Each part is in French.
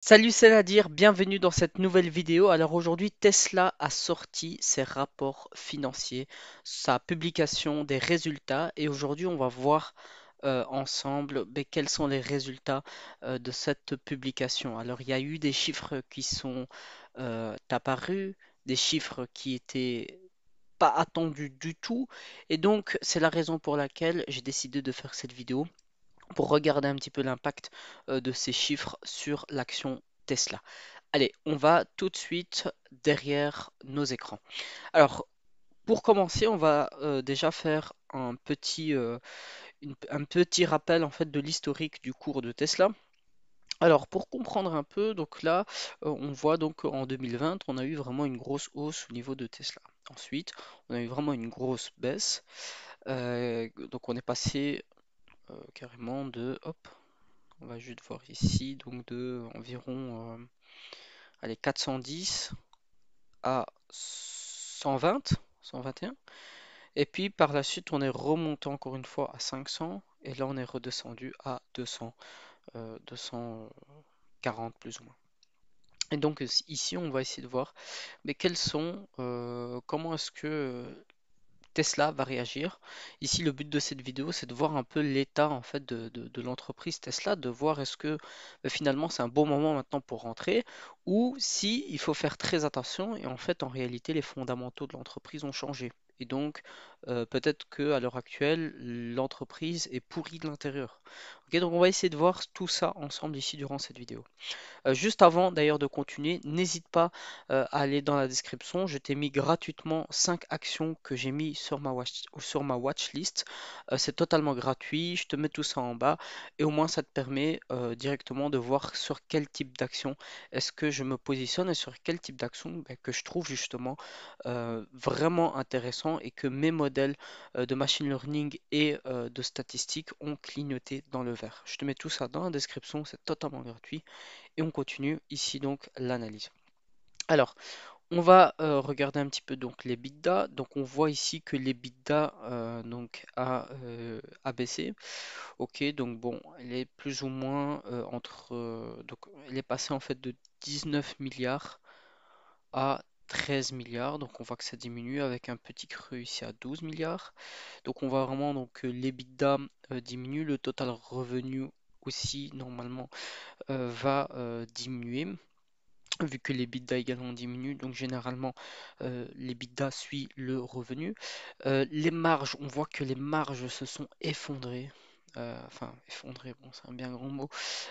Salut, c'est Nadir, bienvenue dans cette nouvelle vidéo. Alors aujourd'hui, Tesla a sorti ses rapports financiers, sa publication des résultats et aujourd'hui, on va voir ensemble quels sont les résultats de cette publication. Alors il y a eu des chiffres qui sont apparus, des chiffres qui étaient pas attendus du tout et donc c'est la raison pour laquelle j'ai décidé de faire cette vidéo pour regarder un petit peu l'impact de ces chiffres sur l'action Tesla. Allez, on va tout de suite derrière nos écrans. Alors, pour commencer, on va déjà faire un petit rappel en fait de l'historique du cours de Tesla. Alors, pour comprendre un peu, donc là, on voit donc en 2020, on a eu vraiment une grosse hausse au niveau de Tesla. Ensuite, on a eu vraiment une grosse baisse. Donc, on est passé carrément de, hop, on va juste voir ici, donc de environ allez, 410 à 120, 121. Et puis par la suite, on est remonté encore une fois à 500. Et là, on est redescendu à 200, 240 plus ou moins. Et donc ici, on va essayer de voir mais comment est-ce que Tesla va réagir. Ici, le but de cette vidéo, c'est de voir un peu l'état en fait de l'entreprise Tesla, de voir est-ce que finalement c'est un bon moment maintenant pour rentrer ou si il faut faire très attention et en fait en réalité les fondamentaux de l'entreprise ont changé. Et donc peut-être que à l'heure actuelle l'entreprise est pourrie de l'intérieur. Ok, donc on va essayer de voir tout ça ensemble ici durant cette vidéo. Juste avant d'ailleurs de continuer, n'hésite pas à aller dans la description. Je t'ai mis gratuitement 5 actions que j'ai mis sur ma watch list. C'est totalement gratuit. Je te mets tout ça en bas et au moins ça te permet directement de voir sur quel type d'action est-ce que je me positionne et sur quel type d'action que je trouve justement vraiment intéressant et que mes modèles de machine learning et de statistiques ont clignoté dans le vert. Je te mets tout ça dans la description, c'est totalement gratuit. Et on continue ici donc l'analyse. Alors, on va regarder un petit peu donc les bidas. Donc on voit ici que les bidas a baissé. Ok, donc bon, elle est plus ou moins donc elle est passée en fait de 19 milliards à 13 milliards. Donc on voit que ça diminue avec un petit creux ici à 12 milliards. Donc on voit vraiment donc que l'EBITDA diminue, le total revenu aussi normalement va diminuer vu que les bidas également diminuent, donc généralement les bidas suit le revenu. Les marges, on voit que les marges se sont effondrées. Enfin, effondrées, bon, c'est un bien grand mot,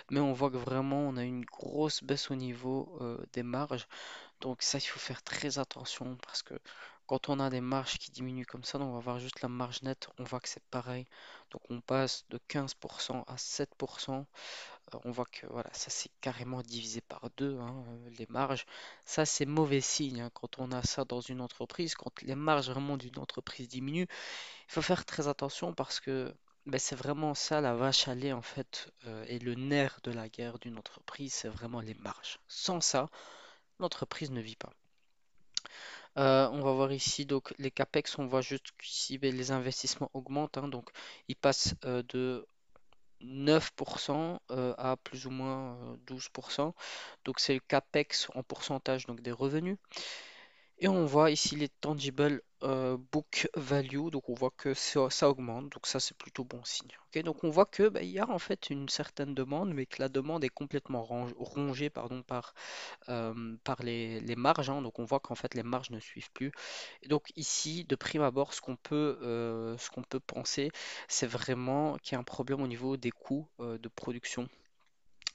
mais on voit que vraiment on a une grosse baisse au niveau des marges. Donc ça, il faut faire très attention parce que quand on a des marges qui diminuent comme ça, donc on va voir juste la marge nette, on voit que c'est pareil. Donc on passe de 15% à 7%. On voit que voilà, ça c'est carrément divisé par deux, hein, les marges. Ça c'est mauvais signe hein, quand on a ça dans une entreprise. Quand les marges vraiment d'une entreprise diminuent, il faut faire très attention parce que c'est vraiment ça la vache à lait en fait et le nerf de la guerre d'une entreprise, c'est vraiment les marges. Sans ça, l'entreprise ne vit pas. On va voir ici donc les capex, on voit juste qu'ici les investissements augmentent, hein, donc ils passent de 9% à plus ou moins 12%. Donc c'est le CAPEX en pourcentage donc des revenus. Et on voit ici les tangible book value, donc on voit que ça augmente, donc ça c'est plutôt bon signe. Ok, donc on voit que il y a en fait une certaine demande, mais que la demande est complètement rongée pardon, par les marges, hein. Donc on voit qu'en fait les marges ne suivent plus. Et donc ici, de prime abord, ce qu'on peut penser, c'est vraiment qu'il y a un problème au niveau des coûts de production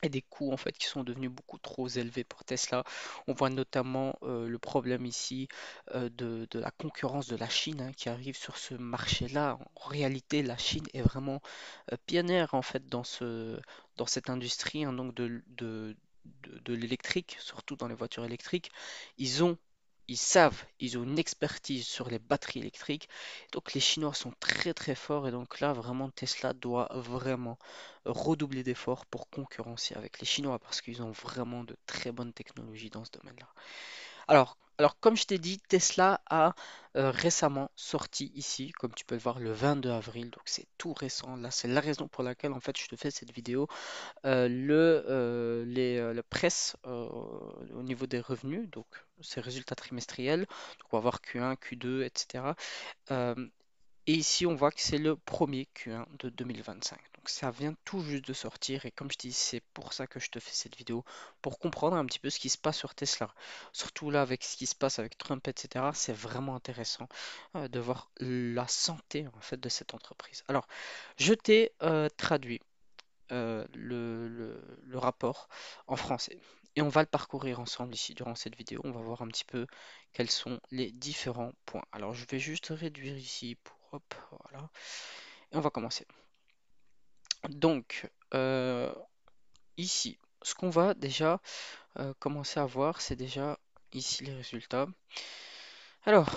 et des coûts en fait qui sont devenus beaucoup trop élevés pour Tesla. On voit notamment le problème ici de la concurrence de la Chine hein, qui arrive sur ce marché-là. En réalité, la Chine est vraiment pionnière en fait dans cette industrie hein, donc de l'électrique, surtout dans les voitures électriques. Ils ont ils ont une expertise sur les batteries électriques. Donc les Chinois sont très très forts et donc là vraiment Tesla doit vraiment redoubler d'efforts pour concurrencer avec les Chinois parce qu'ils ont vraiment de très bonnes technologies dans ce domaine-là. Alors, Alors, comme je t'ai dit, Tesla a récemment sorti ici, comme tu peux le voir, le 22 avril, donc c'est tout récent. Là, c'est la raison pour laquelle en fait je te fais cette vidéo. Le presse au niveau des revenus, donc ces résultats trimestriels, donc on va voir Q1, Q2, etc. Euh, et ici, on voit que c'est le premier Q1 de 2025. Donc ça vient tout juste de sortir et comme je dis, c'est pour ça que je te fais cette vidéo, pour comprendre un petit peu ce qui se passe sur Tesla. Surtout là avec ce qui se passe avec Trump, etc. C'est vraiment intéressant de voir la santé en fait de cette entreprise. Alors, je t'ai traduit le rapport en français. Et on va le parcourir ensemble ici durant cette vidéo. On va voir un petit peu quels sont les différents points. Alors je vais juste réduire ici pour hop, voilà. Et on va commencer. Donc ici, ce qu'on va déjà commencer à voir, c'est déjà ici les résultats. Alors,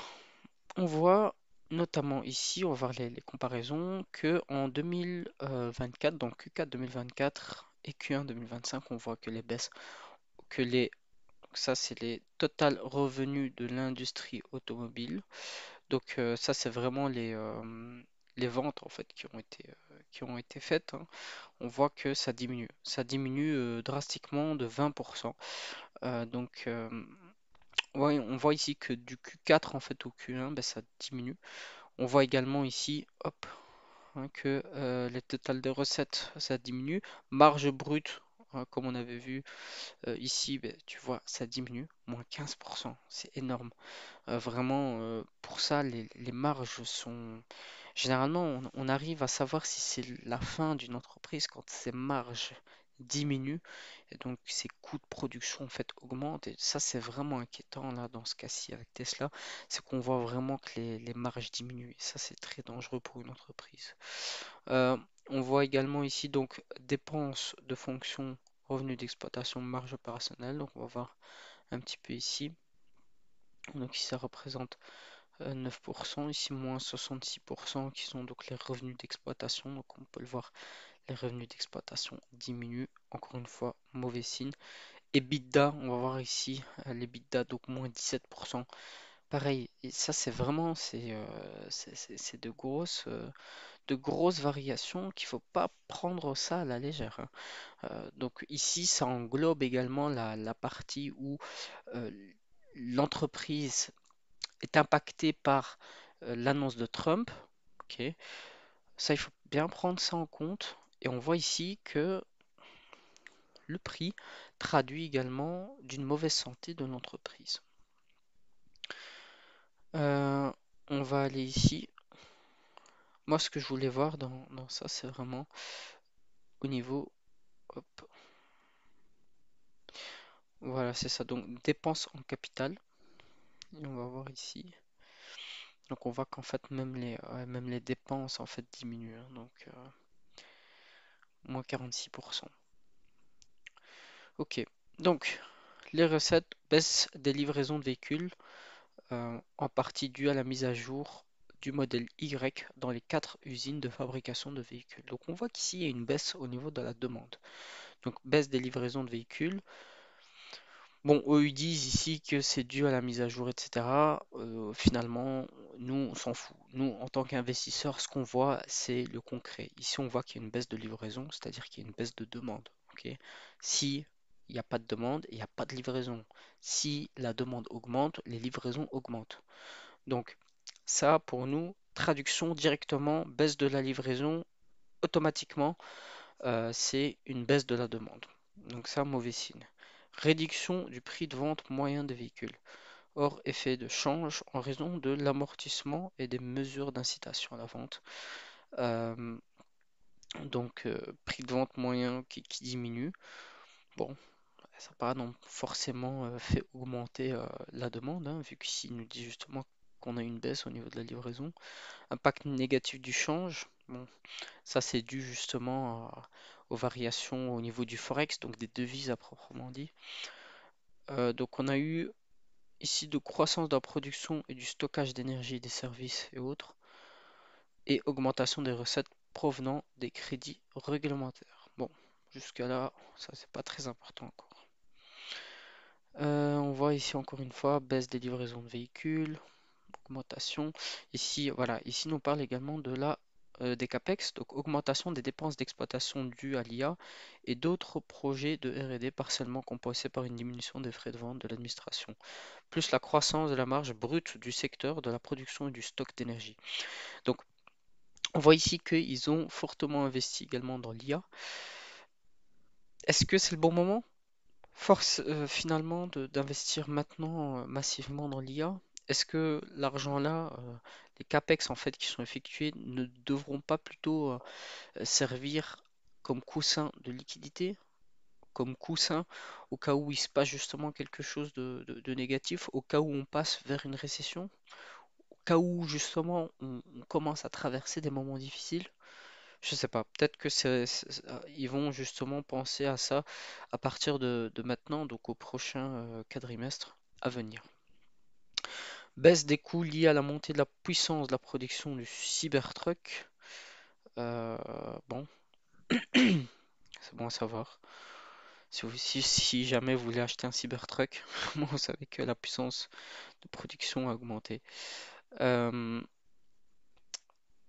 on voit notamment ici, on va voir les comparaisons, que en 2024, donc Q4 2024 et Q1 2025, on voit que les baisses, que les, ça c'est les total revenus de l'industrie automobile. Donc ça c'est vraiment les ventes en fait qui ont été faites, hein. On voit que ça diminue drastiquement de 20%. Donc ouais, on voit ici que du Q4 en fait au Q1, ben, ça diminue. On voit également ici, hop, hein, que les totales de recettes, ça diminue. Marge brute, hein, comme on avait vu ici, ben, tu vois, ça diminue, moins 15%. C'est énorme. Vraiment, pour ça, les marges sont... Généralement, on arrive à savoir si c'est la fin d'une entreprise quand ces marges diminuent et donc ses coûts de production en fait augmentent. Et ça, c'est vraiment inquiétant là dans ce cas-ci avec Tesla, c'est qu'on voit vraiment que les marges diminuent. Et ça, c'est très dangereux pour une entreprise. Euh, on voit également ici donc dépenses de fonction, revenus d'exploitation, marge opérationnelle. Donc, on va voir un petit peu ici. Donc, ici, ça représente 9%, ici moins 66% qui sont donc les revenus d'exploitation. Donc on peut le voir, les revenus d'exploitation diminuent. Encore une fois, mauvais signe. EBITDA, on va voir ici l'EBITDA, donc moins 17%. Pareil, et ça c'est vraiment c'est de grosses variations qu'il faut pas prendre ça à la légère, hein. Donc ici, ça englobe également la partie où euh, l'entreprise est impacté par l'annonce de Trump. Ok, ça, il faut bien prendre ça en compte. Et on voit ici que le prix traduit également d'une mauvaise santé de l'entreprise. Euh, on va aller ici. Moi, ce que je voulais voir dans ça, c'est vraiment au niveau... Hop, voilà, c'est ça. Donc, dépenses en capital. Et on va voir ici. Donc, on voit qu'en fait, même les dépenses en fait diminuent, hein. Donc, moins 46%. Ok, donc les recettes baissent des livraisons de véhicules, en partie due à la mise à jour du modèle Y dans les 4 usines de fabrication de véhicules. Donc on voit qu'ici il y a une baisse au niveau de la demande. Donc baisse des livraisons de véhicules. Bon, eux ils disent ici que c'est dû à la mise à jour, etc. Finalement, nous on s'en fout. Nous, en tant qu'investisseurs, ce qu'on voit, c'est le concret. Ici, on voit qu'il y a une baisse de livraison, c'est-à-dire qu'il y a une baisse de demande. Ok. Si il n'y a pas de demande, il n'y a pas de livraison. Si la demande augmente, les livraisons augmentent. Donc, ça, pour nous, traduction directement, baisse de la livraison, automatiquement, c'est une baisse de la demande. Donc ça, mauvais signe. Réduction du prix de vente moyen des véhicules, hors effet de change en raison de l'amortissement et des mesures d'incitation à la vente. Euh, Prix de vente moyen qui diminue. Bon, ça n'a pas non forcément fait augmenter la demande, hein, vu qu'ici il nous dit justement qu'on a une baisse au niveau de la livraison. Impact négatif du change. Bon, ça c'est dû justement aux variations au niveau du forex, donc des devises à proprement dit. Donc on a eu ici de croissance de la production et du stockage d'énergie, des services et autres, et augmentation des recettes provenant des crédits réglementaires. Bon, jusqu'à là, ça c'est pas très important encore. On voit voit ici encore une fois baisse des livraisons de véhicules, augmentation. Ici, voilà, ici nous parle également de des CAPEX, donc augmentation des dépenses d'exploitation dues à l'IA et d'autres projets de R&D partiellement compensés par une diminution des frais de vente de l'administration, plus la croissance de la marge brute du secteur de la production et du stock d'énergie. Donc, on voit ici qu'ils ont fortement investi également dans l'IA. Est-ce que c'est le bon moment? Force finalement d'investir maintenant massivement dans l'IA. Est-ce que l'argent là, les CAPEX en fait qui sont effectués ne devront pas plutôt servir comme coussin de liquidité, comme coussin au cas où il se passe justement quelque chose de négatif, au cas où on passe vers une récession, au cas où justement on commence à traverser des moments difficiles? Je sais pas, peut-être que ils vont justement penser à ça à partir de maintenant, donc au prochain quadrimestre à venir. Baisse des coûts liés à la montée de la puissance de la production du Cybertruck. Euh, bon, c'est bon à savoir. Si jamais vous voulez acheter un Cybertruck, moi vous savez que la puissance de production a augmenté. Euh,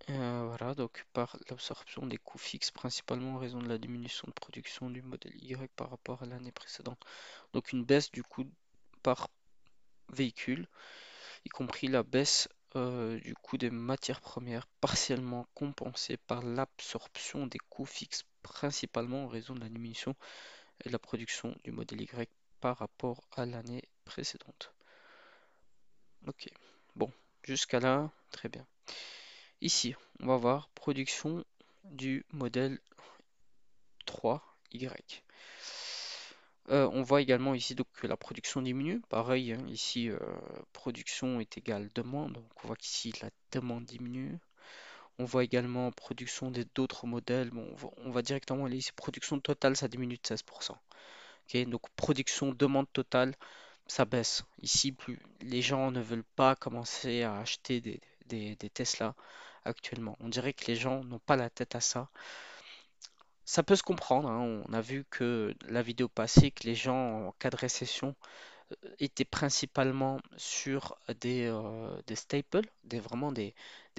voilà, donc par l'absorption des coûts fixes, principalement en raison de la diminution de production du modèle Y par rapport à l'année précédente. Donc une baisse du coût par véhicule, y compris la baisse du coût des matières premières, partiellement compensée par l'absorption des coûts fixes, principalement en raison de la diminution de la production du modèle Y par rapport à l'année précédente. Ok, bon, jusqu'à là, très bien. Ici, on va voir production du modèle 3Y. On voit également ici donc, que la production diminue. Pareil, hein, ici, production est égale demande. Donc on voit qu'ici, la demande diminue. On voit également production d'autres modèles. Bon, on va directement aller ici. Production totale, ça diminue de 16%. Ok, donc production, demande totale, ça baisse. Ici, plus les gens ne veulent pas commencer à acheter des Tesla actuellement. On dirait que les gens n'ont pas la tête à ça. Ça peut se comprendre, hein. On a vu que la vidéo passée, que les gens en cas de récession étaient principalement sur des staples, vraiment des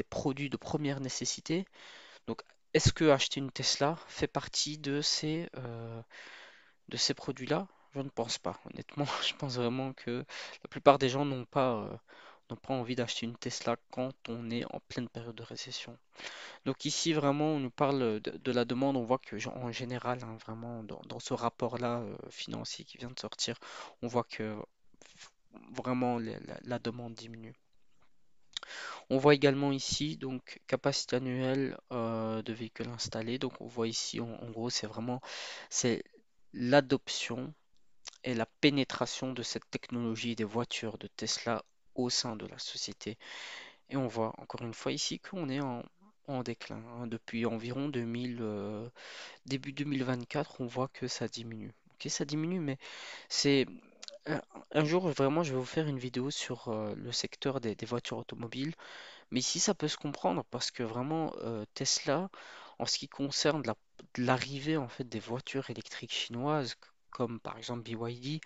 produits de première nécessité. Donc, est-ce que acheter une Tesla fait partie de ces produits-là? Je ne pense pas, honnêtement. Je pense vraiment que la plupart des gens n'ont pas envie d'acheter une Tesla quand on est en pleine période de récession. Donc ici, vraiment, on nous parle de la demande. On voit que, en général, hein, vraiment, dans ce rapport-là financier qui vient de sortir, on voit que vraiment la demande diminue. On voit également ici, donc, capacité annuelle de véhicules installés. Donc, on voit ici, en gros, c'est l'adoption et la pénétration de cette technologie des voitures de Tesla au sein de la société. Et on voit encore une fois ici qu'on est en déclin, hein. Depuis environ début 2024, on voit que ça diminue. Ok, ça diminue, mais c'est un un jour vraiment, je vais vous faire une vidéo sur le secteur des voitures automobiles. Mais ici, ça peut se comprendre parce que vraiment, Tesla, en ce qui concerne l'arrivée en fait des voitures électriques chinoises, comme par exemple BYD,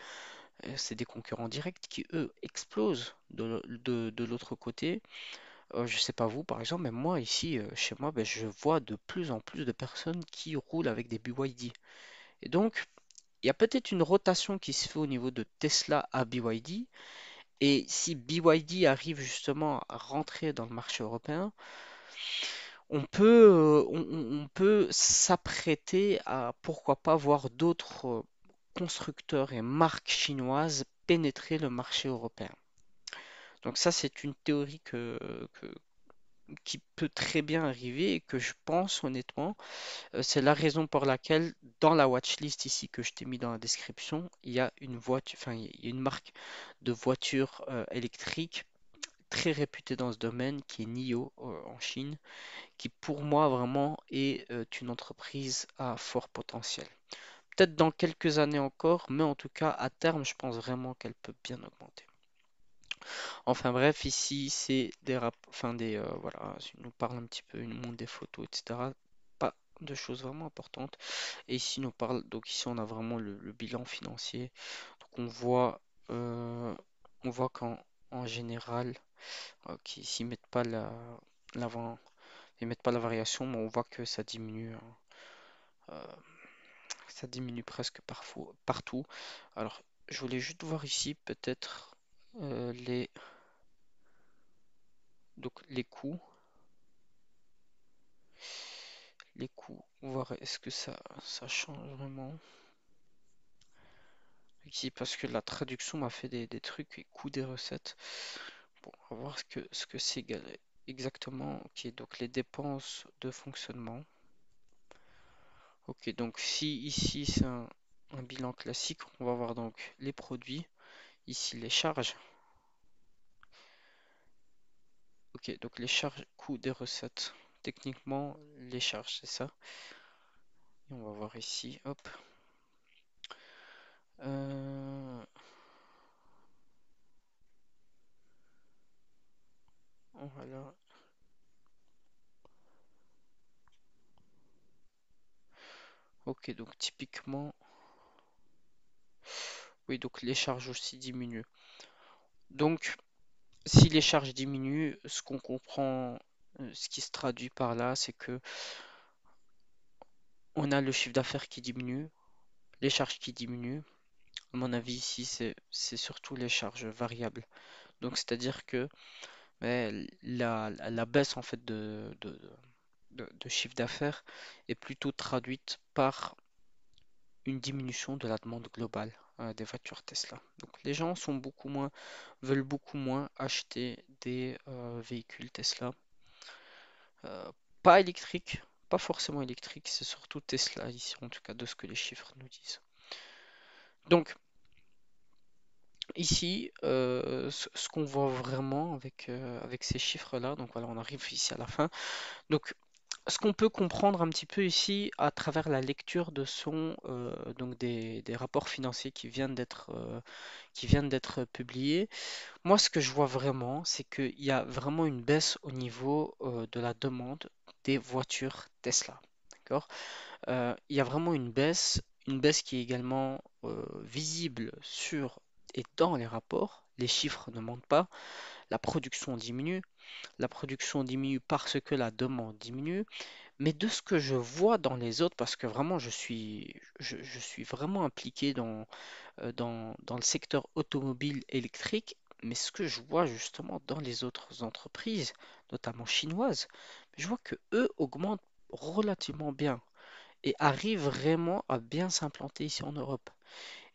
c'est des concurrents directs qui eux explosent de l'autre côté. Je sais pas vous par exemple, mais moi ici chez moi, ben, je vois de plus en plus de personnes qui roulent avec des BYD. Et donc, il y a peut-être une rotation qui se fait au niveau de Tesla à BYD. Et si BYD arrive justement à rentrer dans le marché européen, on peut s'apprêter à pourquoi pas voir d'autres constructeurs et marques chinoises pénétrer le marché européen. Donc ça, c'est une théorie qui peut très bien arriver et que je pense honnêtement, c'est la raison pour laquelle dans la watchlist ici que je t'ai mis dans la description, il y a une voiture, enfin il y a une marque de voiture électrique très réputée dans ce domaine qui est NIO en Chine, qui pour moi vraiment est une entreprise à fort potentiel. Peut-être dans quelques années encore, mais en tout cas à terme, je pense vraiment qu'elle peut bien augmenter. Enfin bref, ici c'est voilà, il nous parle un petit peu, il nous montre des photos, etc. Pas de choses vraiment importantes. Et ici il nous parle, donc ici on a vraiment le bilan financier. Donc on voit euh, on voit qu'en en général, ok, s'ils mettent pas l'avant, ils mettent pas la variation, mais on voit que ça diminue, hein. Euh, Ça diminue presque partout. Alors, je voulais juste voir ici peut-être euh, les, les coûts, voir est-ce que ça change vraiment. Ici, parce que la traduction m'a fait des trucs et coûts des recettes. Bon, on va voir ce que c'est exactement. Ok, donc les dépenses de fonctionnement. Ok, donc si ici c'est un bilan classique, on va voir donc les produits, ici les charges. Ok, donc les charges, coûts des recettes. Techniquement, les charges, c'est ça. Et on va voir ici, hop. Euh, voilà. Ok, donc typiquement, oui, donc les charges aussi diminuent. Donc, si les charges diminuent, ce qu'on comprend, ce qui se traduit par là, c'est que on a le chiffre d'affaires qui diminue, les charges qui diminuent. À mon avis, ici, c'est surtout les charges variables. Donc, c'est-à-dire que la baisse en fait de chiffre d'affaires est plutôt traduite par une diminution de la demande globale des voitures Tesla. Donc, les gens veulent beaucoup moins acheter des véhicules Tesla. Euh, Pas électriques, pas forcément électriques, c'est surtout Tesla ici, en tout cas de ce que les chiffres nous disent. Donc, ici, ce qu'on voit vraiment avec ces chiffres-là, donc voilà, on arrive ici à la fin. Donc, ce qu'on peut comprendre un petit peu ici à travers la lecture de donc des rapports financiers qui viennent d'être publiés, moi ce que je vois vraiment, c'est qu'il y a vraiment une baisse au niveau de la demande des voitures Tesla. D'accord? Il y a vraiment une baisse qui est également visible sur et dans les rapports. Les chiffres ne mentent pas, la production diminue. La production diminue parce que la demande diminue. Mais de ce que je vois dans les autres, parce que vraiment je suis vraiment impliqué dans le secteur automobile électrique, mais ce que je vois justement dans les autres entreprises, notamment chinoises, je vois que eux augmentent relativement bien et arrivent vraiment à bien s'implanter ici en Europe.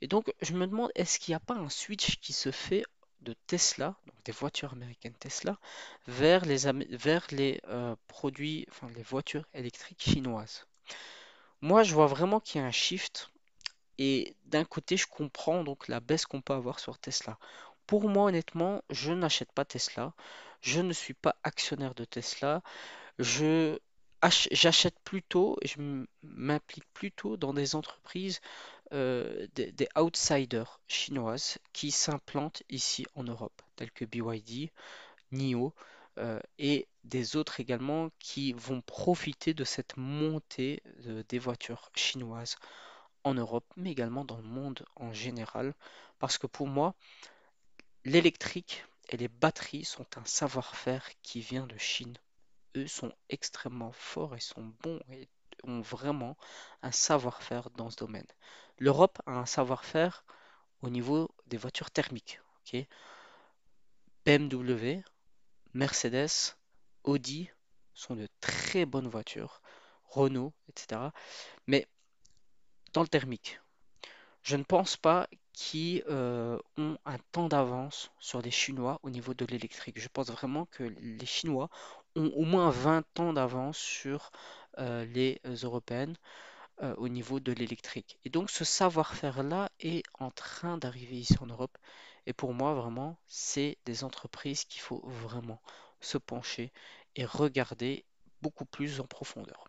Et donc je me demande, est-ce qu'il n'y a pas un switch qui se fait de Tesla, donc des voitures américaines Tesla, vers les produits, enfin les voitures électriques chinoises? Moi, je vois vraiment qu'il y a un shift et d'un côté, je comprends donc la baisse qu'on peut avoir sur Tesla. Pour moi, honnêtement, je n'achète pas Tesla. Je ne suis pas actionnaire de Tesla. Je J'achète plutôt et m'implique plutôt dans des entreprises, des outsiders chinoises qui s'implantent ici en Europe, telles que BYD, NIO, et des autres également qui vont profiter de cette montée des voitures chinoises en Europe, mais également dans le monde en général. Parce que pour moi, l'électrique et les batteries sont un savoir-faire qui vient de Chine. Eux sont extrêmement forts et sont bons et ont vraiment un savoir-faire dans ce domaine. L'Europe a un savoir-faire au niveau des voitures thermiques. Ok, BMW, Mercedes, Audi sont de très bonnes voitures, Renault, etc. Mais dans le thermique, je ne pense pas qu'ils ont un temps d'avance sur les Chinois au niveau de l'électrique. Je pense vraiment que les Chinois ont au moins 20 ans d'avance sur les Européennes au niveau de l'électrique. Et donc ce savoir-faire-là est en train d'arriver ici en Europe. Et pour moi, vraiment, c'est des entreprises qu'il faut vraiment se pencher et regarder beaucoup plus en profondeur.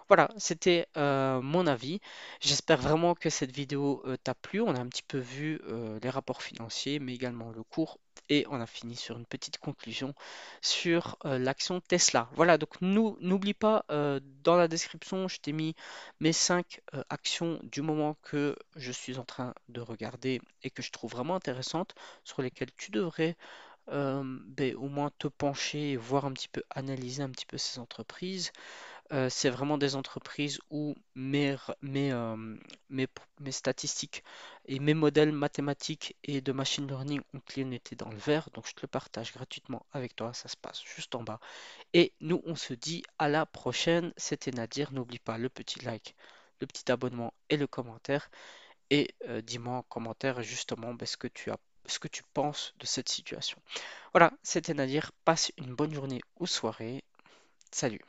Voilà, c'était mon avis. J'espère vraiment que cette vidéo t'a plu. On a un petit peu vu les rapports financiers, mais également le cours. Et on a fini sur une petite conclusion sur l'action Tesla. Voilà, donc n'oublie pas, dans la description, je t'ai mis mes 5 actions du moment que je suis en train de regarder et que je trouve vraiment intéressantes, sur lesquelles tu devrais ben, au moins te pencher et voir un petit peu, analyser un petit peu ces entreprises. C'est vraiment des entreprises où mes statistiques et mes modèles mathématiques et de machine learning ont clignoté dans le vert. Donc je te le partage gratuitement avec toi. Ça se passe juste en bas. Et nous, on se dit à la prochaine. C'était Nadir. N'oublie pas le petit like, le petit abonnement et le commentaire. Et dis-moi en commentaire justement ben, ce que tu penses de cette situation. Voilà, c'était Nadir. Passe une bonne journée ou soirée. Salut.